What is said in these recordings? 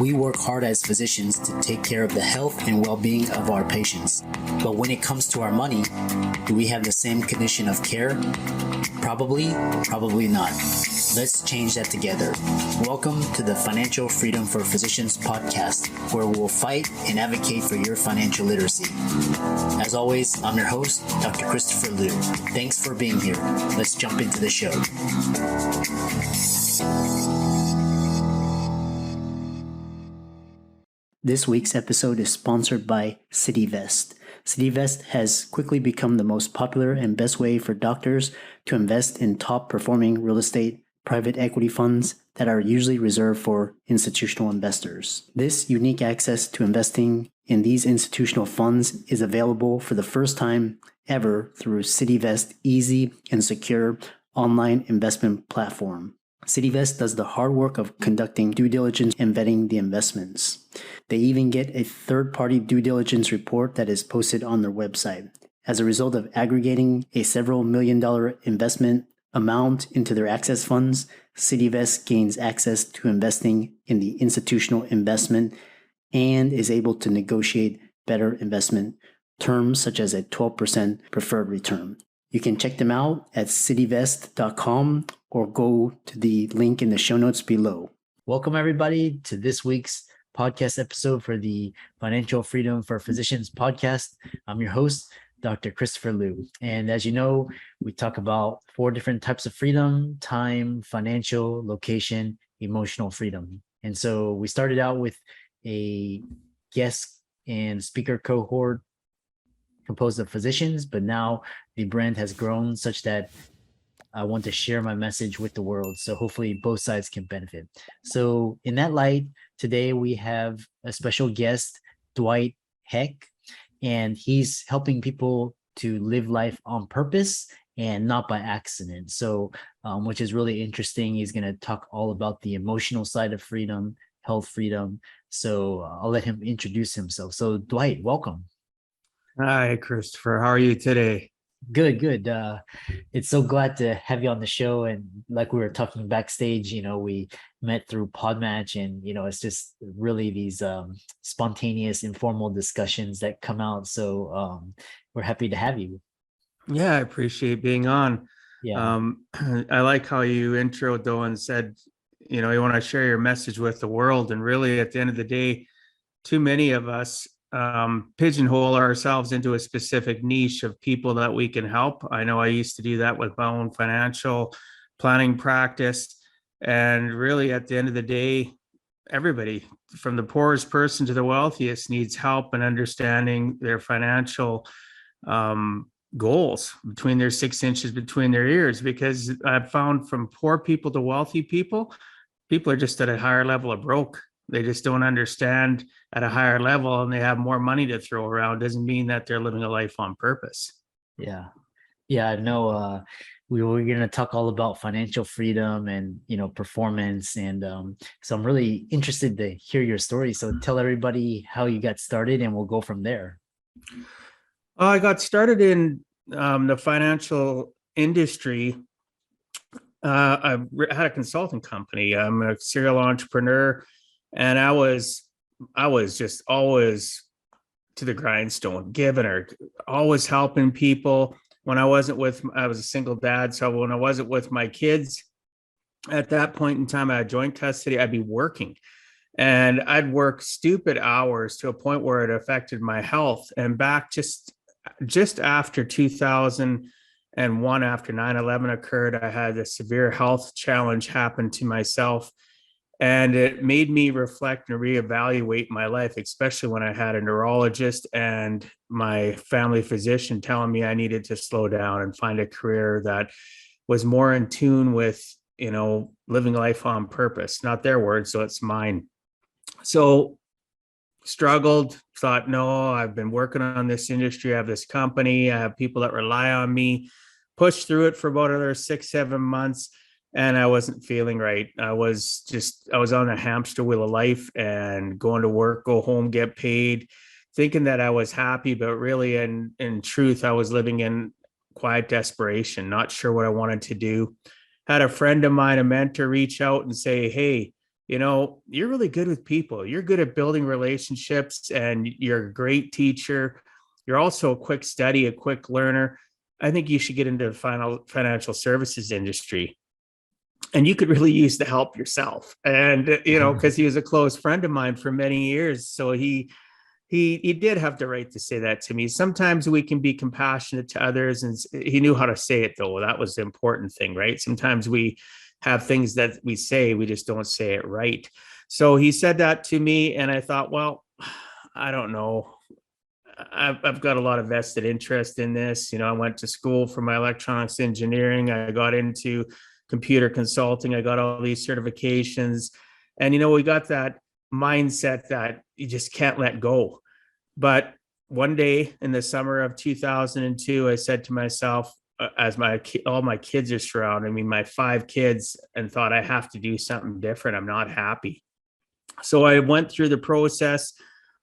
We work hard as physicians to take care of the health and well-being of our patients. But when it comes to our money, do we have the same condition of care? Probably not. Let's change that together. Welcome to the Financial Freedom for Physicians podcast, where we'll fight and advocate for your financial literacy. As always, I'm your host, Dr. Christopher Liu. Thanks for being here. Let's jump into the show. This week's episode is sponsored by CityVest. CityVest has quickly become the most popular and best way for doctors to invest in top-performing real estate private equity funds that are usually reserved for institutional investors. This unique access to investing in these institutional funds is available for the first time ever through CityVest's easy and secure online investment platform. CityVest does the hard work of conducting due diligence and vetting the investments. They even get a third-party due diligence report that is posted on their website. As a result of aggregating a several $million investment amount into their access funds, CityVest gains access to investing in the institutional investment and is able to negotiate better investment terms such as a 12% preferred return. You can check them out at cityvest.com or go to the link in the show notes below. Welcome, everybody, to this week's podcast episode for the Financial Freedom for Physicians podcast. I'm your host, Dr. Christopher Liu. And as you know, we talk about 4 different types of freedom: time, financial, location, emotional freedom. And so we started out with a guest and speaker cohort composed of physicians, but now the brand has grown such that I want to share my message with the world. So hopefully both sides can benefit. So in that light, today we have a special guest, Dwight Heck, and he's helping people to live life on purpose and not by accident. So, which is really interesting. He's going to talk all about the emotional side of freedom, health freedom. So I'll let him introduce himself. So Dwight, welcome. Hi, Christopher. How are you today? Good. It's so glad to have you on the show. And like we were talking backstage, we met through Podmatch, and, it's just really these spontaneous, informal discussions that come out. So we're happy to have you. Yeah, I appreciate being on. Yeah. I like how you introed though and said, you want to share your message with the world. And really, at the end of the day, too many of us pigeonhole ourselves into a specific niche of people that we can help. I know I used to do that with my own financial planning practice. And really, at the end of the day, everybody from the poorest person to the wealthiest needs help in understanding their financial goals between their 6 inches between their ears. Because I've found from poor people to wealthy people are just at a higher level of broke. They just don't understand at a higher level, and they have more money to throw around. Doesn't mean that they're living a life on purpose. Yeah. I know we were going to talk all about financial freedom and, performance. And so I'm really interested to hear your story. So tell everybody how you got started and we'll go from there. I got started in the financial industry. I had a consulting company. I'm a serial entrepreneur. And I was just always to the grindstone, giving her, always helping people. I was a single dad. So when I wasn't with my kids, at that point in time, I had joint custody, I'd be working. And I'd work stupid hours to a point where it affected my health. And back just after 2001, after 9/11 occurred, I had a severe health challenge happen to myself. And it made me reflect and reevaluate my life, especially when I had a neurologist and my family physician telling me I needed to slow down and find a career that was more in tune with, living life on purpose. Not their words, so it's mine. So struggled, thought, no, I've been working on this industry. I have this company. I have people that rely on me. Pushed through it for about another 6-7 months. And I wasn't feeling right. I was on a hamster wheel of life and going to work, go home, get paid, thinking that I was happy, but really in truth, I was living in quiet desperation, not sure what I wanted to do. had a friend of mine, a mentor, reach out and say, hey, you're really good with people. You're good at building relationships and you're a great teacher. You're also a quick study, a quick learner. I think you should get into the financial services industry. And you could really use the help yourself. And, because he was a close friend of mine for many years. So he did have the right to say that to me. Sometimes we can be compassionate to others, and he knew how to say it, though. That was the important thing, right? Sometimes we have things that we say, we just don't say it right. So he said that to me, and I thought, well, I don't know. I've got a lot of vested interest in this. I went to school for my electronics engineering. I got into computer consulting. I got all these certifications, and we got that mindset that you just can't let go. But one day in the summer of 2002, I said to myself, as all my kids are surrounding me, my 5 kids, and thought, I have to do something different. I'm not happy. So I went through the process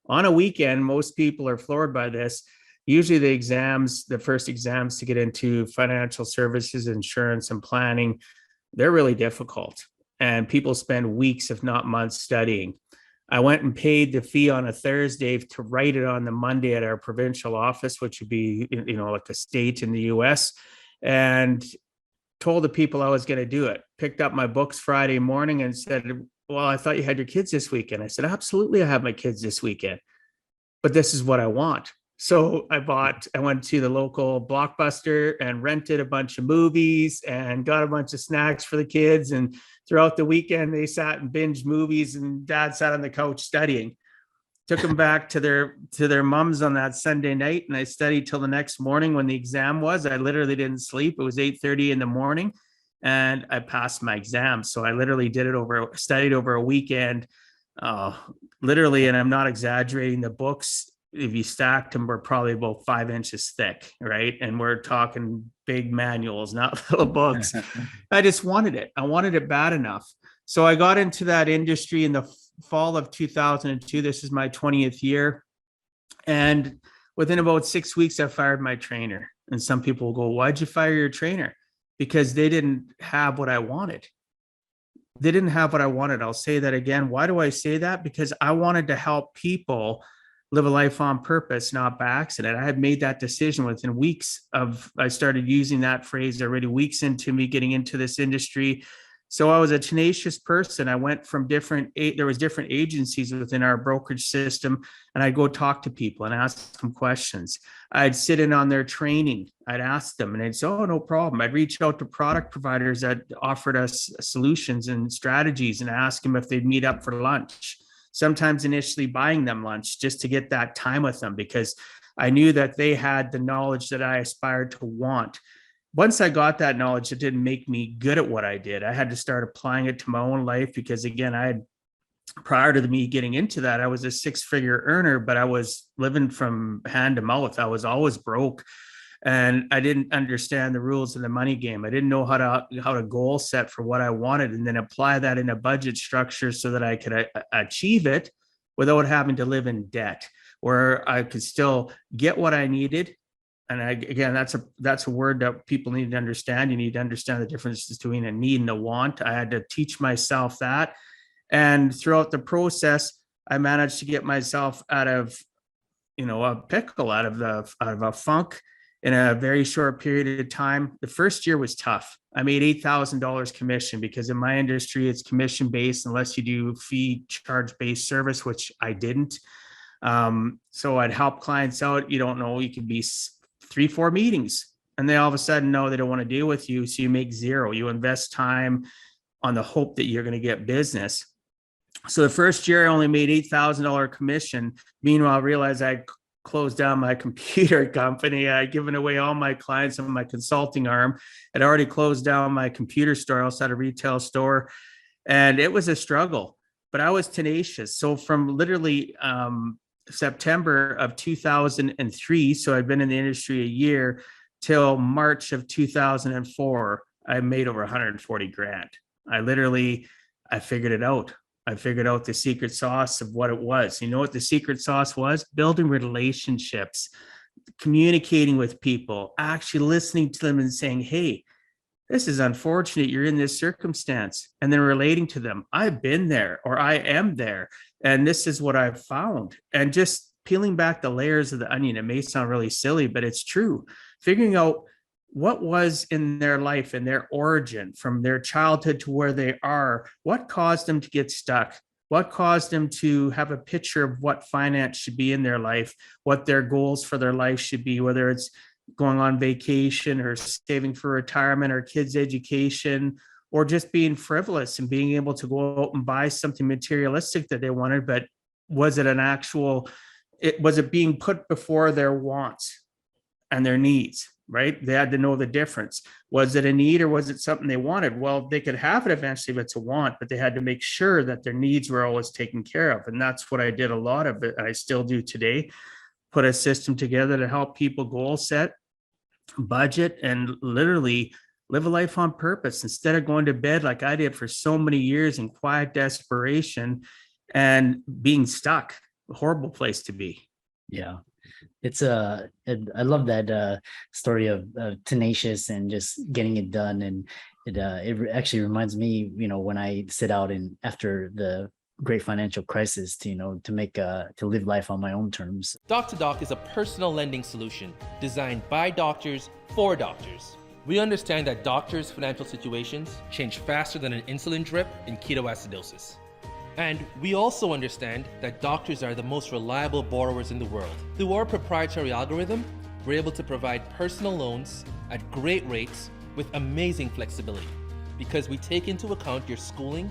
on a weekend. Most people are floored by this. Usually the first exams to get into financial services, insurance, and planning, they're really difficult. And people spend weeks, if not months, studying. I went and paid the fee on a Thursday to write it on the Monday at our provincial office, which would be, like a state in the US, and told the people I was going to do it. Picked up my books Friday morning and said, well, I thought you had your kids this weekend. I said, absolutely, I have my kids this weekend, but this is what I want. So I went to the local Blockbuster and rented a bunch of movies and got a bunch of snacks for the kids. And throughout the weekend, they sat and binged movies, and Dad sat on the couch studying. Took them back to their mums on that Sunday night, and I studied till the next morning when the exam was. I literally didn't sleep. It was 8:30 in the morning, and I passed my exam. So I literally studied over a weekend, literally, and I'm not exaggerating. The books, if you stacked them, were probably about 5 inches thick, right? And we're talking big manuals, not little books. I just wanted it. I wanted it bad enough. So I got into that industry in the fall of 2002. This is my 20th year. And within about 6 weeks, I fired my trainer. And some people will go, why'd you fire your trainer? Because they didn't have what I wanted. They didn't have what I wanted. I'll say that again. Why do I say that? Because I wanted to help people live a life on purpose, not by accident. I had made that decision within weeks I started using that phrase already, weeks into me getting into this industry. So I was a tenacious person. I went from there was different agencies within our brokerage system, and I'd go talk to people and ask them questions. I'd sit in on their training. I'd ask them, and they'd say, oh, no problem. I'd reach out to product providers that offered us solutions and strategies and ask them if they'd meet up for lunch. Sometimes initially buying them lunch just to get that time with them, because I knew that they had the knowledge that I aspired to want. Once I got that knowledge, it didn't make me good at what I did. I had to start applying it to my own life, because again, prior to me getting into that, I was a 6-figure earner, but I was living from hand to mouth. I was always broke, and I didn't understand the rules of the money game. I didn't know how to goal set for what I wanted and then apply that in a budget structure so that I could achieve it without having to live in debt, where I could still get what I needed. And again, that's a word that people need to understand. You need to understand the difference between a need and a want. I had to teach myself that. And throughout the process, I managed to get myself out of, a pickle, out of a funk in a very short period of time. The first year was tough. I made $8,000 commission, because in my industry, it's commission based unless you do fee charge based service, which I didn't. So I'd help clients out. You don't know, you could be 3-4 meetings, and they all of a sudden know they don't want to deal with you. So you make zero. You invest time on the hope that you're going to get business. So the first year I only made $8,000 commission. Meanwhile, I realized I'd closed down my computer company. I'd given away all my clients on my consulting arm. I'd already closed down my computer store. I also had a retail store, and it was a struggle, but I was tenacious. So from literally September of 2003, so I'd been in the industry a year, till March of 2004, I made over 140 grand. I figured it out. I figured out the secret sauce of what it was. You know what the secret sauce was? Building relationships, communicating with people, actually listening to them and saying, hey, this is unfortunate. You're in this circumstance. And then relating to them, I've been there or I am there. And this is what I've found. And just peeling back the layers of the onion, it may sound really silly, but it's true. Figuring out what was in their life and their origin from their childhood to where they are, what caused them to get stuck, what caused them to have a picture of what finance should be in their life, what their goals for their life should be, whether it's going on vacation or saving for retirement or kids' education, or just being frivolous and being able to go out and buy something materialistic that they wanted, but was it was it being put before their wants and their needs? Right? They had to know the difference. Was it a need or was it something they wanted? Well, they could have it eventually if it's a want, but they had to make sure that their needs were always taken care of. And that's what I did a lot of it. I still do today. Put a system together to help people goal set, budget, and literally live a life on purpose instead of going to bed like I did for so many years in quiet desperation and being stuck. A horrible place to be. Yeah. It's I love that story of tenacious and just getting it done. And it actually reminds me, when I set out and after the great financial crisis to live life on my own terms. Doc to Doc is a personal lending solution designed by doctors for doctors. We understand that doctors' financial situations change faster than an insulin drip in ketoacidosis. And we also understand that doctors are the most reliable borrowers in the world. Through our proprietary algorithm, we're able to provide personal loans at great rates with amazing flexibility because we take into account your schooling,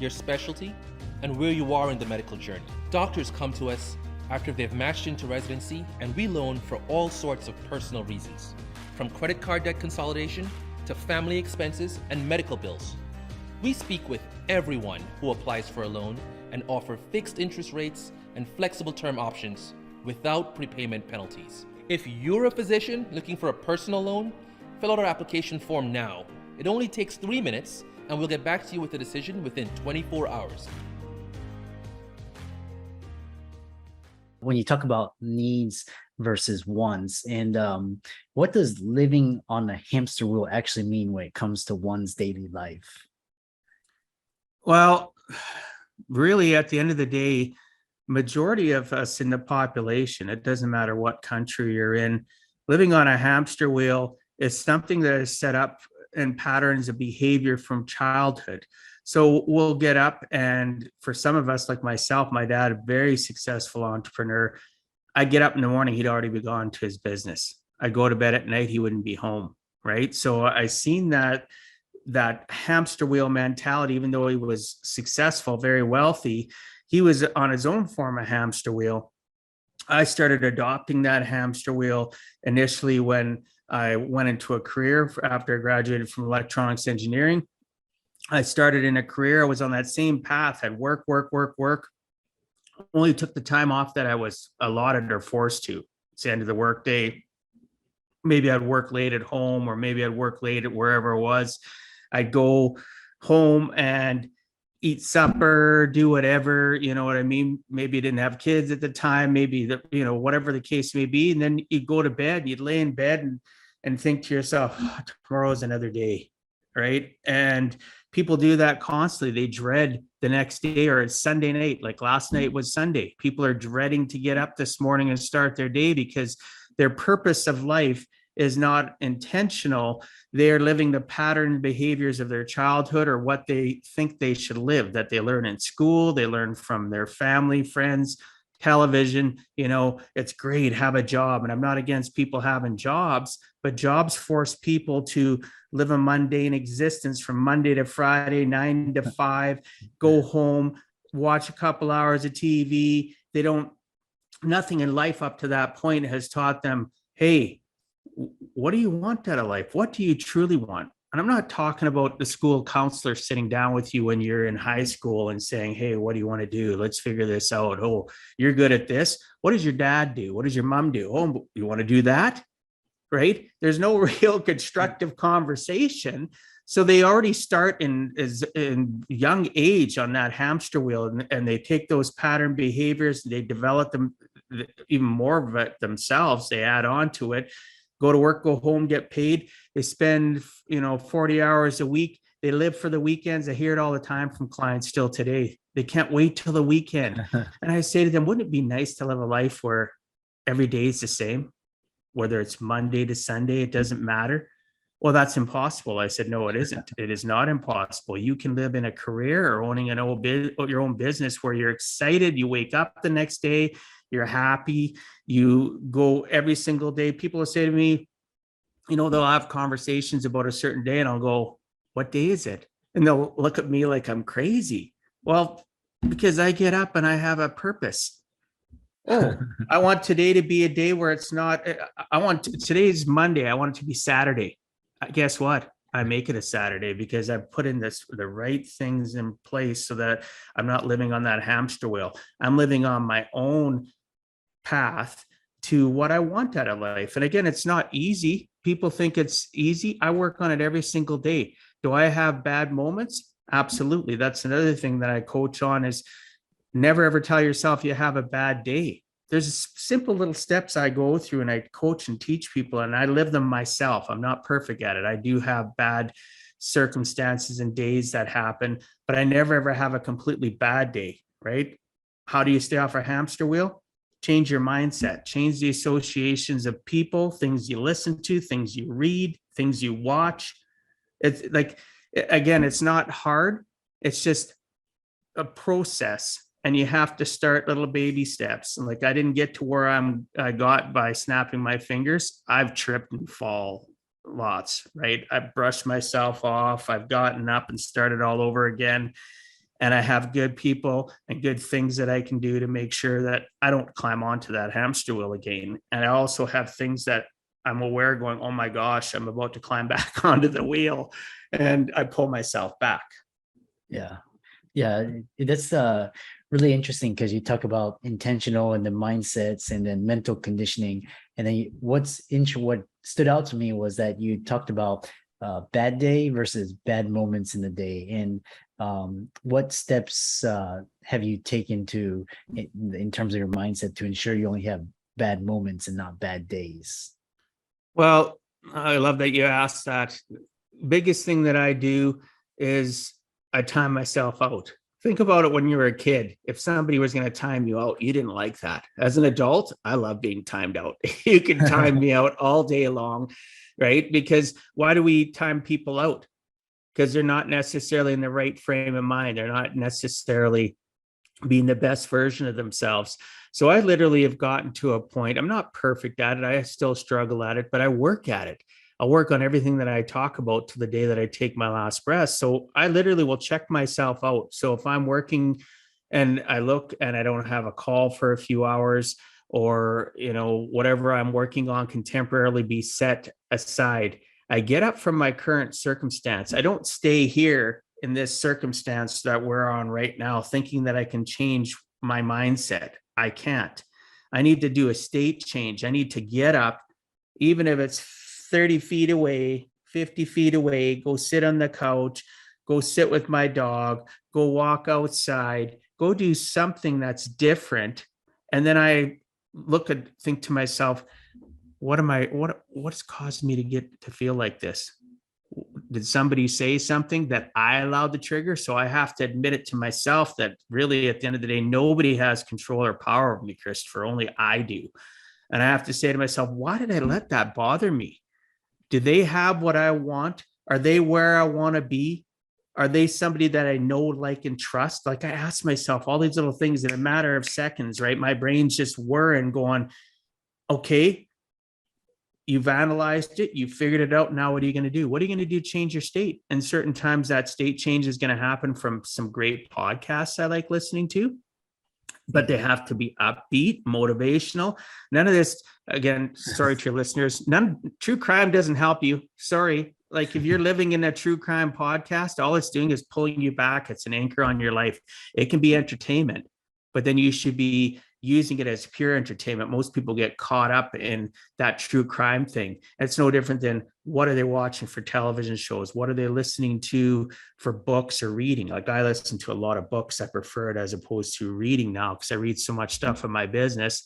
your specialty, and where you are in the medical journey. Doctors come to us after they've matched into residency, and we loan for all sorts of personal reasons, from credit card debt consolidation to family expenses and medical bills. We speak with everyone who applies for a loan and offer fixed interest rates and flexible term options without prepayment penalties. If you're a physician looking for a personal loan, fill out our application form now. It only takes 3 minutes, and we'll get back to you with a decision within 24 hours. When you talk about needs versus wants, and what does living on a hamster wheel actually mean when it comes to one's daily life? Well, really, at the end of the day, majority of us in the population, it doesn't matter what country you're in, living on a hamster wheel is something that is set up in patterns of behavior from childhood. So we'll get up, and for some of us, like myself, my dad, a very successful entrepreneur, I'd get up in the morning, he'd already be gone to his business. I'd go to bed at night, he wouldn't be home, right? So I seen that hamster wheel mentality. Even though he was successful, very wealthy, he was on his own form of hamster wheel. I started adopting that hamster wheel initially when I went into a career after I graduated from electronics engineering. I started in a career, I was on that same path, had work, only took the time off that I was allotted or forced to. It's the end of the workday. Maybe I'd work late at home, or maybe I'd work late at wherever it was. I'd go home and eat supper, do whatever, you know what I mean? Maybe you didn't have kids at the time, maybe whatever the case may be. And then you'd go to bed, you'd lay in bed and think to yourself, oh, tomorrow's another day, right? And people do that constantly. They dread the next day, or it's Sunday night. Like last night was Sunday. People are dreading to get up this morning and start their day because their purpose of life is not intentional. They are living the pattern behaviors of their childhood, or what they think they should live, that they learn in school, they learn from their family, friends, television. It's great, have a job. And I'm not against people having jobs, but jobs force people to live a mundane existence from Monday to Friday, 9 to 5, go home, watch a couple hours of TV. Nothing in life up to that point has taught them, hey, what do you want out of life? What do you truly want? And I'm not talking about the school counselor sitting down with you when you're in high school and saying, hey, what do you want to do? Let's figure this out. Oh, you're good at this. What does your dad do? What does your mom do? Oh, you want to do that? Right? There's no real constructive conversation. So they already start in young age on that hamster wheel, and they take those pattern behaviors, they develop them even more of it themselves, they add on to it. go to work, go home, get paid. They spend, 40 hours a week. They live for the weekends. I hear it all the time from clients still today. They can't wait till the weekend. And I say to them, wouldn't it be nice to live a life where every day is the same? Whether it's Monday to Sunday, it doesn't matter. Well, that's impossible. I said, no, it isn't. It is not impossible. You can live in a career or owning your own business where you're excited. You wake up the next day, you're happy. You go every single day. People will say to me, they'll have conversations about a certain day and I'll go, what day is it? And they'll look at me like I'm crazy. Well, because I get up and I have a purpose. Oh, I want today to be a day where it's not, today's Monday. I want it to be Saturday. Guess what? I make it a Saturday because I've put in the right things in place so that I'm not living on that hamster wheel. I'm living on my own path to what I want out of life. And again, it's not easy. People think it's easy. I work on it every single day. Do I have bad moments? Absolutely. That's another thing that I coach on is never ever tell yourself you have a bad day. There's simple little steps I go through and I coach and teach people and I live them myself. I'm not perfect at it. I do have bad circumstances and days that happen, but I never ever have a completely bad day, right? How do you stay off a hamster wheel? Change your mindset, change the associations of people, things you listen to, things you read, things you watch. It's like, again, it's not hard. It's just a process. And you have to start little baby steps. And like, I didn't get to where I got by snapping my fingers. I've tripped and fall lots, right? I've brushed myself off. I've gotten up and started all over again. And I have good people and good things that I can do to make sure that I don't climb onto that hamster wheel again. And I also have things that I'm aware going, oh my gosh, I'm about to climb back onto the wheel. And I pull myself back. Yeah. Yeah. That's really interesting because you talk about intentional and the mindsets and then mental conditioning. And then what stood out to me was that you talked about bad day versus bad moments in the day. And what steps have you taken in terms of your mindset to ensure you only have bad moments and not bad days? Well, I love that you asked that. Biggest thing that I do is I time myself out. Think about it when you were a kid. If somebody was going to time you out, you didn't like that. As an adult, I love being timed out. You can time me out all day long, right? Because why do we time people out? Because they're not necessarily in the right frame of mind. They're not necessarily being the best version of themselves. So I literally have gotten to a point, I'm not perfect at it. I still struggle at it, but I work at it. I'll work on everything that I talk about to the day that I take my last breath. So I literally will check myself out. So if I'm working and I look and I don't have a call for a few hours, or, whatever I'm working on can temporarily be set aside, I get up from my current circumstance. I don't stay here in this circumstance that we're on right now, thinking that I can change my mindset. I can't. I need to do a state change. I need to get up, even if it's 30 feet away, 50 feet away, go sit on the couch, go sit with my dog, go walk outside, go do something that's different. And then I think to myself, what's caused me to feel like this? Did somebody say something that I allowed the trigger? So I have to admit it to myself that really at the end of the day, nobody has control or power over me, Christopher, only I do. And I have to say to myself, why did I let that bother me? Do they have what I want? Are they where I want to be? Are they somebody that I know, like, and trust? Like, I ask myself all these little things in a matter of seconds, right? My brain's just whirring going, okay, you've analyzed it, you figured it out. Now, what are you going to do? What are you going to do to change your state? And certain times that state change is going to happen from some great podcasts I like listening to, but they have to be upbeat, motivational. None of this, again, sorry to your listeners, true crime doesn't help you. Sorry. Like, if you're living in a true crime podcast, all it's doing is pulling you back. It's an anchor on your life. It can be entertainment, but then you should be using it as pure entertainment. Most people get caught up in that true crime thing. It's no different than what are they watching for television shows? What are they listening to for books or reading? Like, I listen to a lot of books. I prefer it as opposed to reading now because I read so much stuff in my business,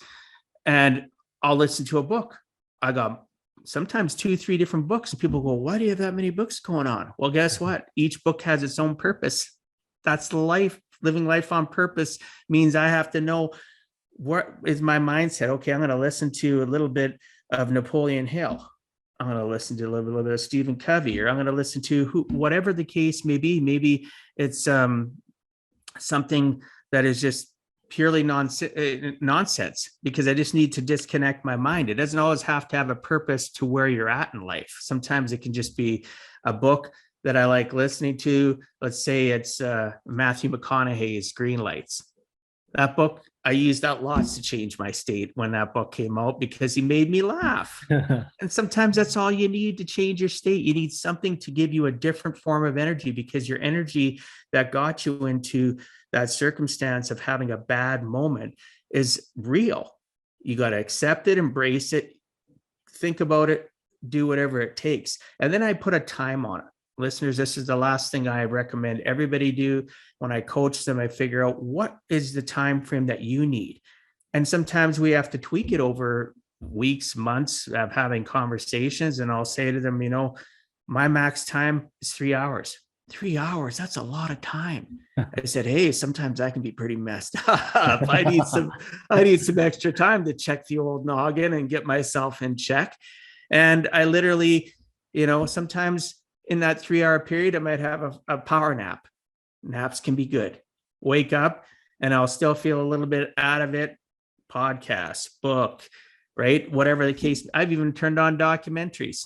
and I'll listen to a book. I got sometimes 2, 3 different books. And people go, why do you have that many books going on? Well, guess what? Each book has its own purpose. That's life. Living life on purpose means I have to know what is my mindset. Okay, I'm going to listen to a little bit of Napoleon Hill. I'm going to listen to a little bit of Stephen Covey, or I'm going to listen to whatever the case may be. Maybe it's something that is just purely nonsense, because I just need to disconnect my mind. It doesn't always have to have a purpose to where you're at in life. Sometimes it can just be a book that I like listening to. Let's say it's Matthew McConaughey's Green Lights. That book, I used that lots to change my state when that book came out, because he made me laugh. And sometimes that's all you need to change your state. You need something to give you a different form of energy, because your energy that got you into that circumstance of having a bad moment is real. You got to accept it, embrace it, think about it, do whatever it takes. And then I put a time on it. Listeners, this is the last thing I recommend everybody do. When I coach them, I figure out what is the time frame that you need. And sometimes we have to tweak it over weeks, months of having conversations. And I'll say to them, my max time is 3 hours. 3 hours, that's a lot of time. I said, hey, sometimes I can be pretty messed up. I need some extra time to check the old noggin and get myself in check. And I literally, sometimes in that 3 hour period, I might have a power nap. Naps can be good. Wake up and I'll still feel a little bit out of it. Podcast, book, right? Whatever the case. I've even turned on documentaries,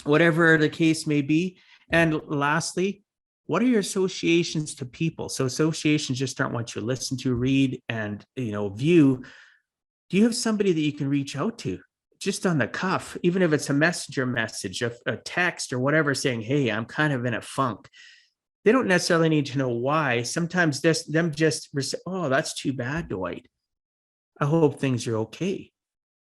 whatever the case may be. And lastly, what are your associations to people? So associations just aren't what you listen to, read, and view. Do you have somebody that you can reach out to just on the cuff, even if it's a messenger message, a text or whatever, saying, hey, I'm kind of in a funk? They don't necessarily need to know why. Sometimes oh, that's too bad, Dwight. I hope things are okay.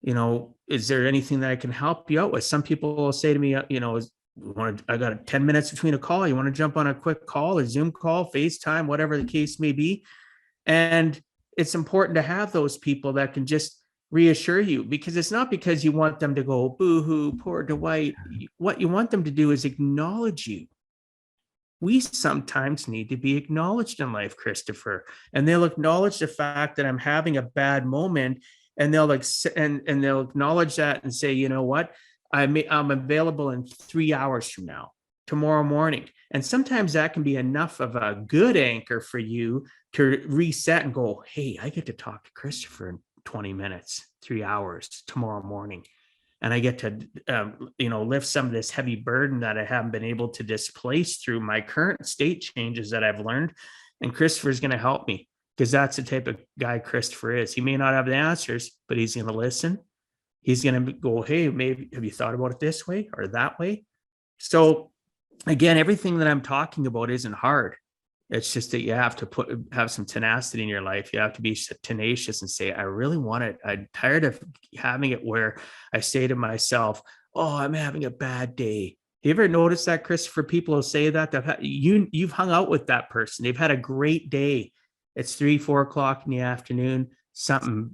Is there anything that I can help you out with? Some people will say to me, I got 10 minutes between a call. You want to jump on a quick call, a Zoom call, FaceTime, whatever the case may be. And it's important to have those people that can just reassure you, because it's not because you want them to go, boo-hoo, poor Dwight. What you want them to do is acknowledge you. We sometimes need to be acknowledged in life, Christopher, and they'll acknowledge the fact that I'm having a bad moment, and they'll acknowledge that and say, you know what? I'm available in 3 hours from now, tomorrow morning. And sometimes that can be enough of a good anchor for you to reset and go, hey, I get to talk to Christopher in 20 minutes, 3 hours tomorrow morning. And I get to, lift some of this heavy burden that I haven't been able to displace through my current state changes that I've learned. And Christopher's going to help me, because that's the type of guy Christopher is. He may not have the answers, but he's going to listen. He's going to go, hey, maybe have you thought about it this way or that way? So again, everything that I'm talking about isn't hard. It's just that you have to have some tenacity in your life. You have to be tenacious and say, I really want it. I'm tired of having it where I say to myself, oh, I'm having a bad day. You ever notice that, Christopher? People will say that you've hung out with that person. They've had a great day. It's 3-4 o'clock in the afternoon. Something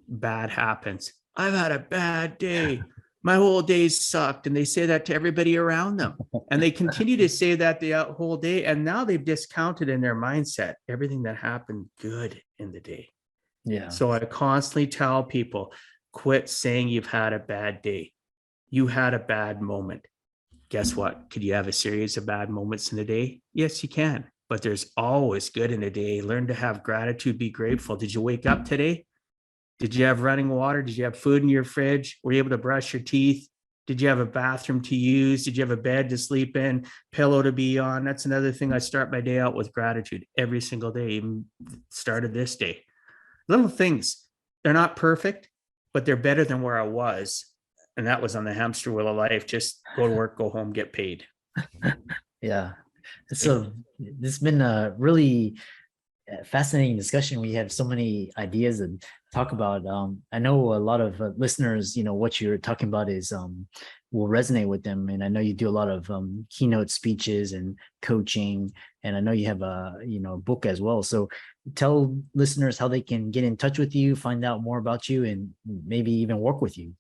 bad happens. I've had a bad day. My whole day sucked. And they say that to everybody around them. And they continue to say that the whole day. And now they've discounted in their mindset everything that happened good in the day. Yeah. So I constantly tell people, quit saying you've had a bad day. You had a bad moment. Guess what? Could you have a series of bad moments in a day? Yes, you can. But there's always good in a day. Learn to have gratitude, be grateful. Did you wake up today? Did you have running water? Did you have food in your fridge? Were you able to brush your teeth? Did you have a bathroom to use? Did you have a bed to sleep in? Pillow to be on? That's another thing. I start my day out with gratitude every single day, even started this day. Little things. They're not perfect, but they're better than where I was. And that was on the hamster wheel of life. Just go to work, go home, get paid. Yeah. So this has been a really fascinating discussion. We have so many ideas to talk about. I know a lot of listeners, what you're talking about is will resonate with them. And I know you do a lot of keynote speeches and coaching, and I know you have a book as well. So tell listeners how they can get in touch with you, find out more about you, and maybe even work with you.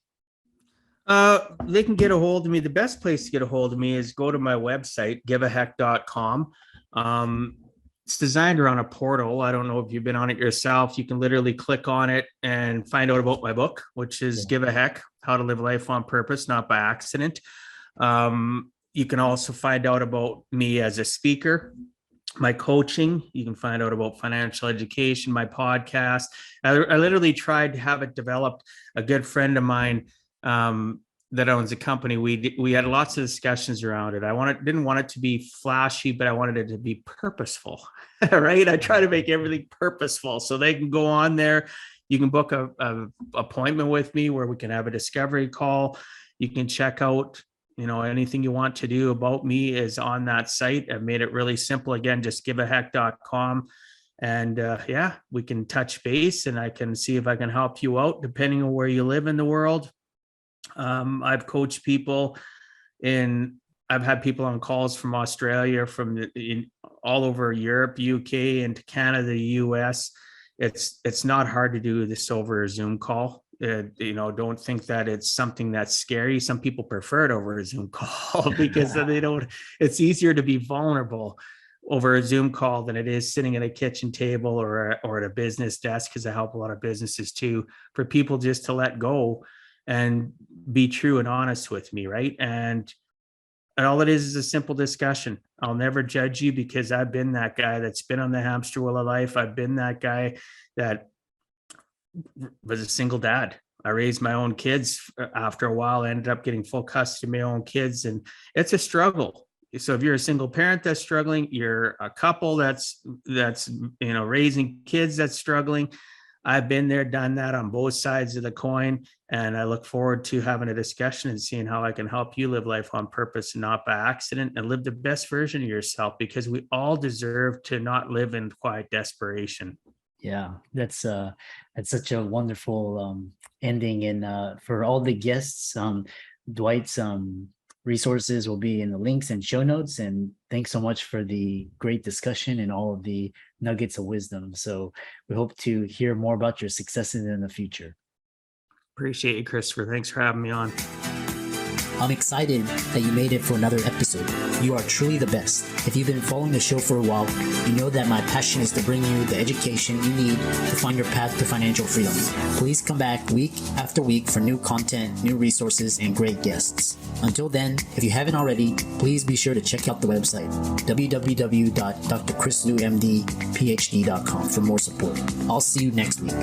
They can get a hold of me. The best place to get a hold of me is go to my website, giveaheck.com. It's designed around a portal. I don't know if you've been on it yourself. You can literally click on it and find out about my book, which is Give a Heck, How to Live Life on Purpose, Not by Accident. You can also find out about me as a speaker, my coaching. You can find out about financial education, my podcast. I literally tried to have it developed. A good friend of mine that owns a company, we had lots of discussions around it. Didn't want it to be flashy, but I wanted it to be purposeful. Right? I try to make everything purposeful so they can go on there. You can book a appointment with me where we can have a discovery call. You can check out, anything you want to do about me is on that site. I've made it really simple. Again, just giveaheck.com. And we can touch base and I can see if I can help you out depending on where you live in the world. I've coached people I've had people on calls from Australia, from all over Europe, UK, into Canada, the US. It's not hard to do this over a Zoom call. Don't think that it's something that's scary. Some people prefer it over a Zoom call because it's easier to be vulnerable over a Zoom call than it is sitting at a kitchen table or at a business desk, because I help a lot of businesses too, for people just to let go and be true and honest with me, right? And all it is a simple discussion. I'll never judge you because I've been that guy that's been on the hamster wheel of life. I've been that guy that was a single dad. I raised my own kids. After a while, I ended up getting full custody of my own kids, and it's a struggle. So if you're a single parent that's struggling, you're a couple that's raising kids that's struggling. I've been there, done that on both sides of the coin, and I look forward to having a discussion and seeing how I can help you live life on purpose and not by accident, and live the best version of yourself, because we all deserve to not live in quiet desperation. Yeah, that's such a wonderful ending. And for all the guests, Dwight's resources will be in the links and show notes. And thanks so much for the great discussion and all of the nuggets of wisdom. So we hope to hear more about your successes in the future. Appreciate you, Christopher. Thanks for having me on. I'm excited that you made it for another episode. You are truly the best. If you've been following the show for a while, you know that my passion is to bring you the education you need to find your path to financial freedom. Please come back week after week for new content, new resources, and great guests. Until then, if you haven't already, please be sure to check out the website, www.drchrislewmdphd.com, for more support. I'll see you next week.